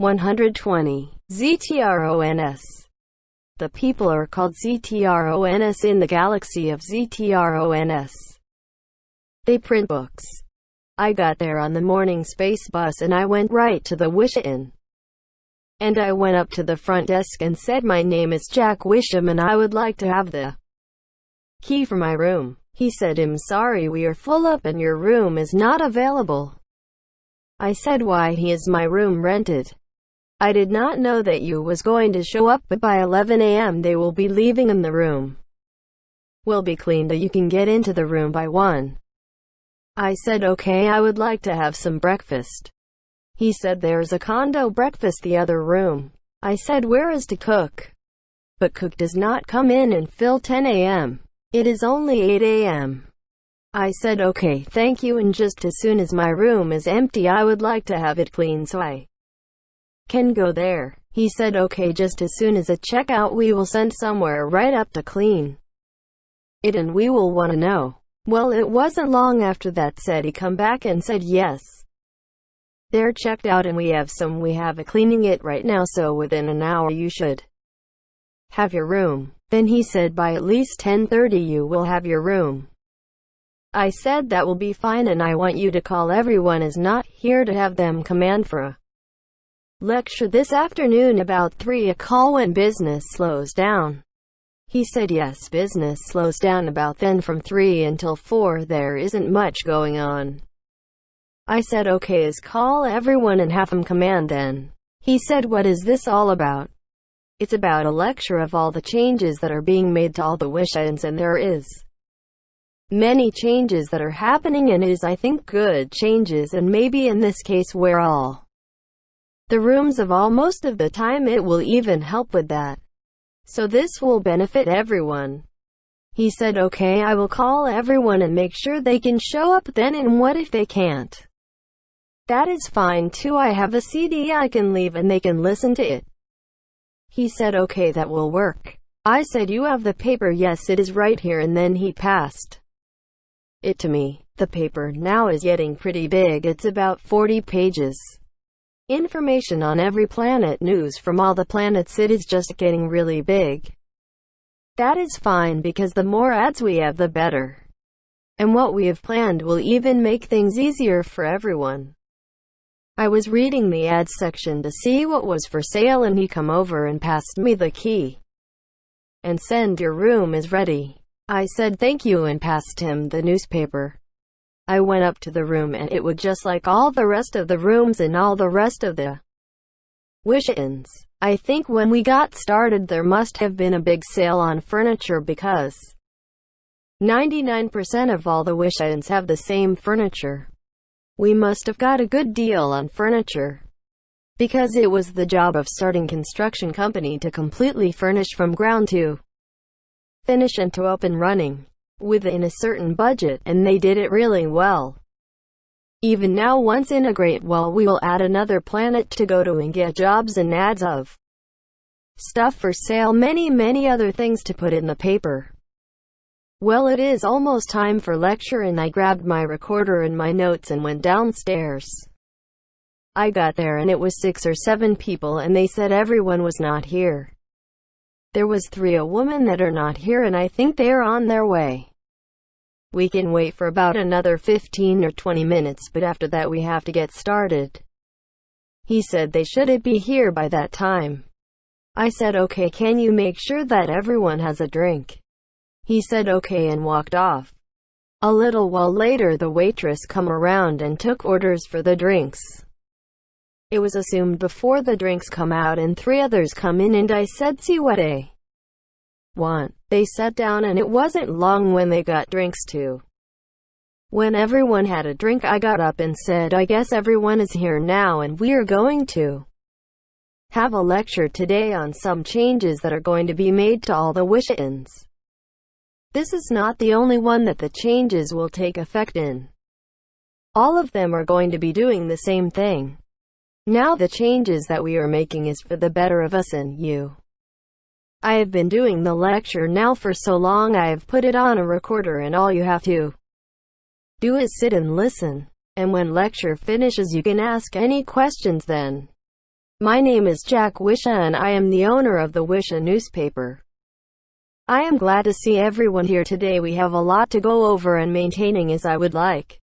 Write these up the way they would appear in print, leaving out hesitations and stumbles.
120. Ztrons. The people are called Ztrons in the galaxy of Ztrons. They print books. I got there on the morning space bus and I went right to the Wisha Inn. And I went up to the front desk and said, "My name is Jack Wisham and I would like to have the key for my room." He said, "I'm sorry, we are full up and your room is not available." I said, "Why, he is my room rented. I did not know that you was going to show up, but by 11 a.m. they will be leaving and the room will be cleaned, you can get into the room by 1. I said, "Okay, I would like to have some breakfast." He said, "There's a condo breakfast the other room." I said, "Where is to cook?" But cook does not come in until 10 a.m. It is only 8 a.m. I said, "Okay, thank you, and just as soon as my room is empty I would like to have it clean so I can go there." He said, "Okay, just as soon as a checkout we will send somewhere right up to clean it and we will want to know." Well, it wasn't long after that said he come back and said, "Yes, they're checked out and we have a cleaning it right now, so within an hour you should have your room." Then he said, "By at least 10:30 you will have your room." I said, "That will be fine, and I want you to call everyone is not here to have them come in for a lecture this afternoon about 3 a call when business slows down." He said, "Yes, business slows down about then from 3 until 4, there isn't much going on." I said, "Okay, is call everyone and have them come in then." He said, "What is this all about?" It's about a lecture of all the changes that are being made to all the Wishans, and there is many changes that are happening, and it is, I think, good changes, and maybe in this case where all the rooms of all most of the time it will even help with that. So this will benefit everyone. He said, "Okay, I will call everyone and make sure they can show up then, and what if they can't? That is fine too, I have a CD I can leave and they can listen to it." He said, "Okay, that will work." I said, "You have the paper?" "Yes, it is right here," and then he passed it to me. The paper now is getting pretty big, it's about 40 pages. Information on every planet, news from all the planets, it is just getting really big. That is fine because the more ads we have the better. And what we have planned will even make things easier for everyone. I was reading the ads section to see what was for sale and he come over and passed me the key and said, "Your room is ready." I said, "Thank you," and passed him the newspaper. I went up to the room and it was just like all the rest of the rooms and all the rest of the Wishans. I think when we got started there must have been a big sale on furniture because 99% of all the Wishans have the same furniture. We must have got a good deal on furniture, because it was the job of starting construction company to completely furnish from ground to finish and to up and running within a certain budget, and they did it really well. Even now, once integrate well, we will add another planet to go to and get jobs and ads of stuff for sale, many other things to put in the paper. Well, it is almost time for lecture and I grabbed my recorder and my notes and went downstairs. I got there and it was 6 or 7 people and they said everyone was not here. There was 3 a woman that are not here and I think they are on their way. We can wait for about another 15 or 20 minutes, but after that we have to get started. He said they should be here by that time. I said, "Okay, can you make sure that everyone has a drink?" He said okay and walked off. A little while later the waitress come around and took orders for the drinks. It was assumed before the drinks come out and 3 others come in and I said, "See what I want." They sat down and it wasn't long when they got drinks too. When everyone had a drink I got up and said, "I guess everyone is here now and we are going to have a lecture today on some changes that are going to be made to all the Wishans. This is not the only one that the changes will take effect in. All of them are going to be doing the same thing. Now the changes that we are making is for the better of us and you." I have been doing the lecture now for so long I have put it on a recorder and all you have to do is sit and listen. And when lecture finishes you can ask any questions then. My name is Jack Wisha and I am the owner of the Wisha newspaper. I am glad to see everyone here today. We have a lot to go over and maintaining as I would like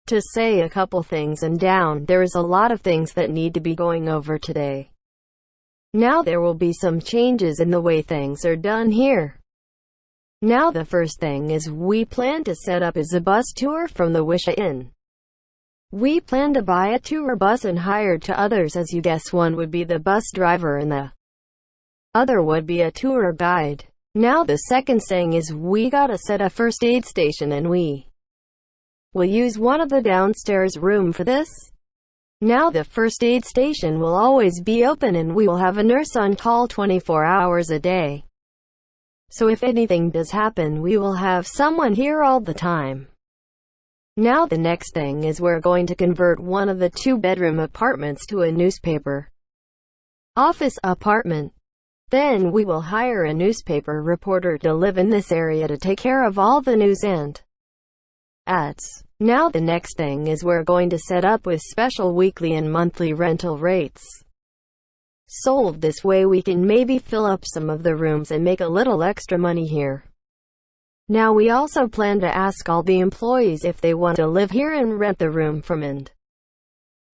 to say a couple things and down. There is a lot of things that need to be going over today. Now there will be some changes in the way things are done here. Now the first thing is we plan to set up is a bus tour from the Wisha Inn. We plan to buy a tour bus and hire to others. As you guess, one would be the bus driver and the other would be a tour guide. Now the second thing is we gotta set a first aid station and we will use one of the downstairs room for this. Now the first aid station will always be open and we will have a nurse on call 24 hours a day. So if anything does happen, we will have someone here all the time. Now the next thing is we're going to convert one of the 2-bedroom apartments to a newspaper office apartment. Then we will hire a newspaper reporter to live in this area to take care of all the news and ads. Now the next thing is we're going to set up with special weekly and monthly rental rates sold. This way we can maybe fill up some of the rooms and make a little extra money here. Now we also plan to ask all the employees if they want to live here and rent the room from and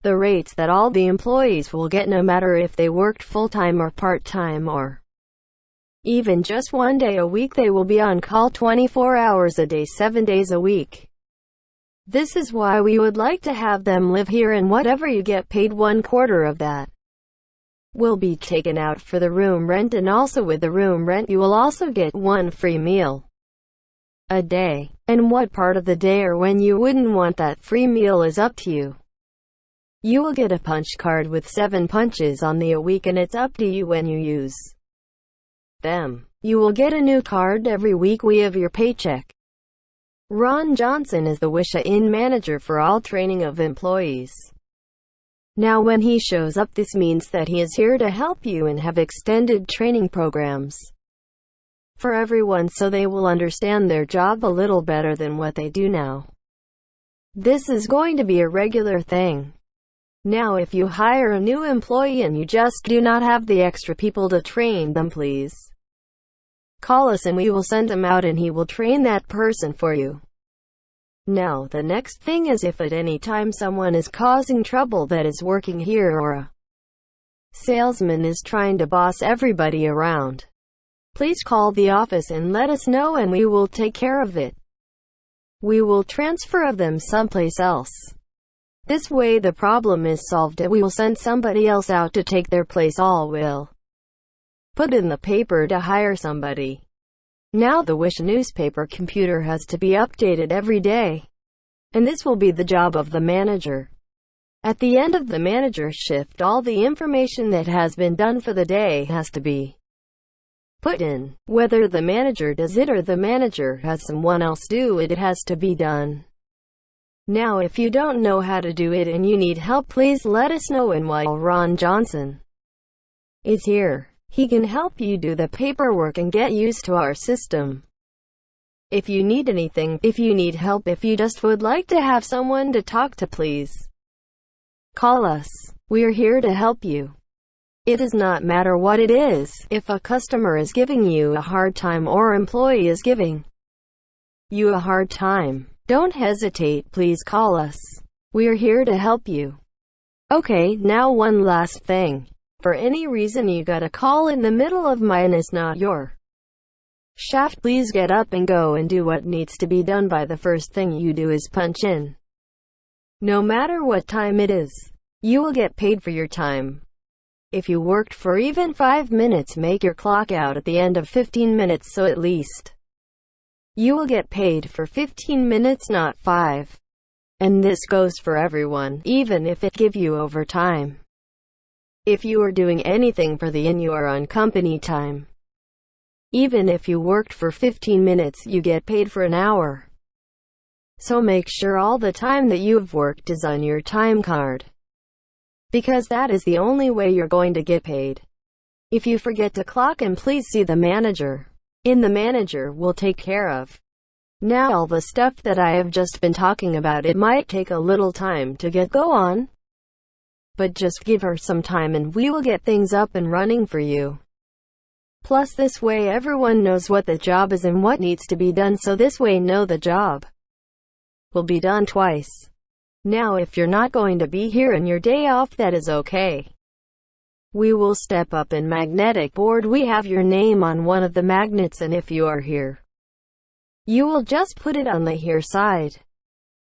the rates that all the employees will get, no matter if they worked full-time or part-time or even just one day a week. They will be on call 24 hours a day, 7 days a week. This is why we would like to have them live here, and whatever you get paid, 1/4 of that will be taken out for the room rent. And also with the room rent you will also get 1 free meal a day. And what part of the day or when you wouldn't want that free meal is up to you. You will get a punch card with 7 punches on a week, and it's up to you when you use them. You will get a new card every week. We have your paycheck. Ron Johnson is the Wisha Inn manager for all training of employees. Now when he shows up, this means that he is here to help you and have extended training programs for everyone so they will understand their job a little better than what they do now. This is going to be a regular thing. Now if you hire a new employee and you just do not have the extra people to train them, please call us and we will send him out and he will train that person for you. Now the next thing is, if at any time someone is causing trouble that is working here or a salesman is trying to boss everybody around, please call the office and let us know and we will take care of it. We will transfer them someplace else. This way the problem is solved and we will send somebody else out to take their place. All will put in the paper to hire somebody. Now the Wisha newspaper computer has to be updated every day, and this will be the job of the manager. At the end of the manager's shift, all the information that has been done for the day has to be put in. Whether the manager does it or the manager has someone else do it, it has to be done. Now if you don't know how to do it and you need help, please let us know, and while Ron Johnson is here, he can help you do the paperwork and get used to our system. If you need anything, if you need help, if you just would like to have someone to talk to, please call us. We are here to help you. It does not matter what it is. If a customer is giving you a hard time or employee is giving you a hard time, don't hesitate, please call us. We are here to help you. Okay, now one last thing. For any reason you got a call in the middle of mine is not your shaft, please get up and go and do what needs to be done. By the first thing you do is punch in. No matter what time it is, you will get paid for your time. If you worked for even 5 minutes, make your clock out at the end of 15 minutes, so at least you will get paid for 15 minutes, not 5. And this goes for everyone, even if it give you overtime. If you are doing anything for the inn, you are on company time. Even if you worked for 15 minutes, you get paid for an hour. So make sure all the time that you have worked is on your time card, because that is the only way you're going to get paid. If you forget to clock in, please see the manager. The manager will take care of. Now all the stuff that I have just been talking about, it might take a little time to go on. But just give her some time and we will get things up and running for you. Plus this way everyone knows what the job is and what needs to be done, so this way know the job will be done twice. Now if you're not going to be here on your day off, that is okay. We will step up in magnetic board. We have your name on one of the magnets, and if you are here, you will just put it on the here side.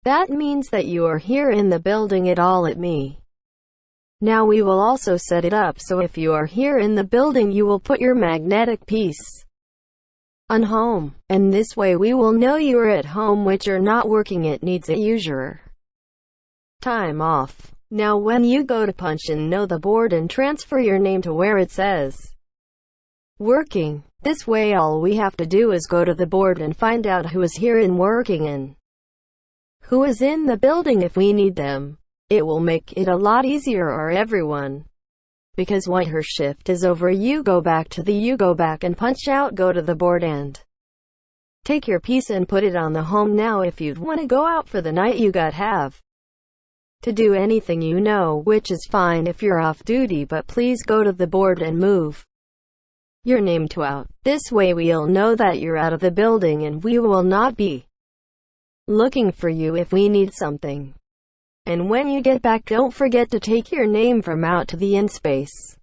That means that you are here in the building at all at me. Now we will also set it up so if you are here in the building you will put your magnetic piece on home, and this way we will know you are at home, which are not working. It needs a user time off. Now when you go to punch in, know the board and transfer your name to where it says working. This way all we have to do is go to the board and find out who is here and working and who is in the building if we need them. It will make it a lot easier for everyone. Because when her shift is over, you go back and punch out, go to the board and take your piece and put it on the home. Now if you'd want to go out for the night, you have to do anything, you know, which is fine if you're off duty, but please go to the board and move your name to out. This way we'll know that you're out of the building and we will not be looking for you if we need something. And when you get back, don't forget to take your name from out to the in space.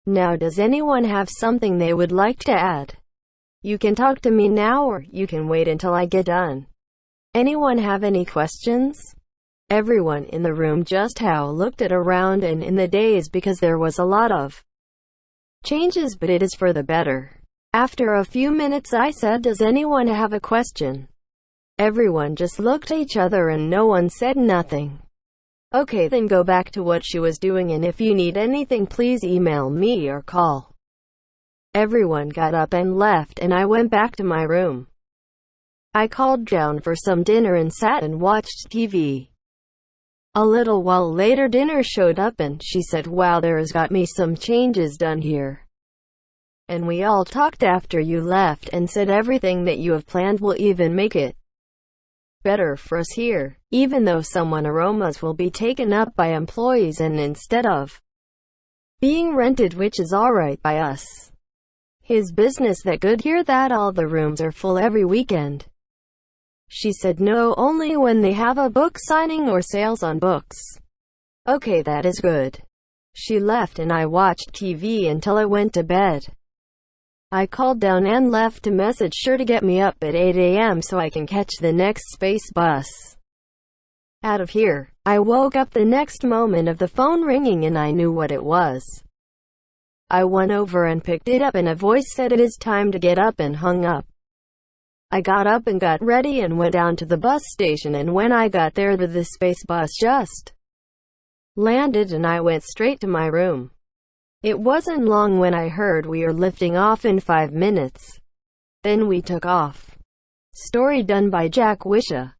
Now does anyone have something they would like to add? You can talk to me now or you can wait until I get done. Anyone have any questions? Everyone in the room just looked at around and in the days, because there was a lot of changes, but it is for the better. After a few minutes I said, does anyone have a question? Everyone just looked at each other and no one said nothing. Okay, then go back to what she was doing, and if you need anything please email me or call. Everyone got up and left and I went back to my room. I called down for some dinner and sat and watched TV. A little while later dinner showed up and she said, wow, there's got me some changes done here. And we all talked after you left and said everything that you have planned will even make it better for us here, even though someone aromas will be taken up by employees and instead of being rented, which is alright by us. His business that good here that all the rooms are full every weekend. She said no, only when they have a book signing or sales on books. Okay, that is good. She left and I watched TV until I went to bed. I called down and left a message sure to get me up at 8 a.m. so I can catch the next space bus out of here. I woke up the next moment of the phone ringing and I knew what it was. I went over and picked it up and a voice said it is time to get up, and hung up. I got up and got ready and went down to the bus station, and when I got there the space bus just landed and I went straight to my room. It wasn't long when I heard we are lifting off in 5 minutes. Then we took off. Story done by Wisha.